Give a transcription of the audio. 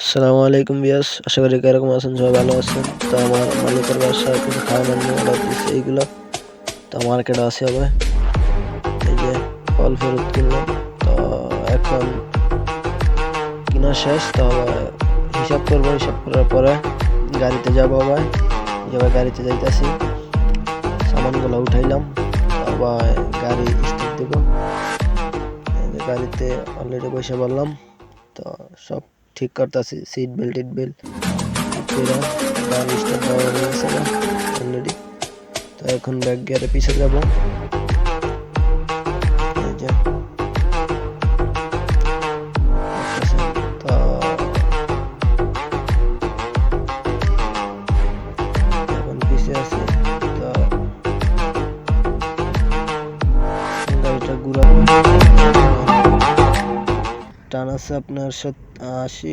আসসালামু আলাইকুম বিয়াস, আশা করি এরকম আছেন, সবাই ভালো আছেন। তো আমার মালিকের বাসায় কিছু খাওয়ানোর নিয়ে অর্ডার দিচ্ছে এইগুলো। তো মার্কেটে আসে হবে, এই যে ফল ফ্রুট কিনলাম। তো এখন কিনা শেষ, তো হিসাব করবো। হিসাব করার পরে গাড়িতে যাবো আবার, যাবার গাড়িতে যাইতেছি। সামানগুলো উঠাইলাম, আবার গাড়ি স্টার্ট দেবো। গাড়িতে অলরেডি বসে বললাম, তো সব ঠিক করতেছি, সিট বেল্ট গাড়ি স্টার্ট দেওয়া হয়ে গেছে অলরেডি। তো এখন ব্যাক গিয়ারে পিছে যাব। এই যে তো এখন পিছে আছি। তো গাড়িটা ঘুরা টান আছে আপনার 80।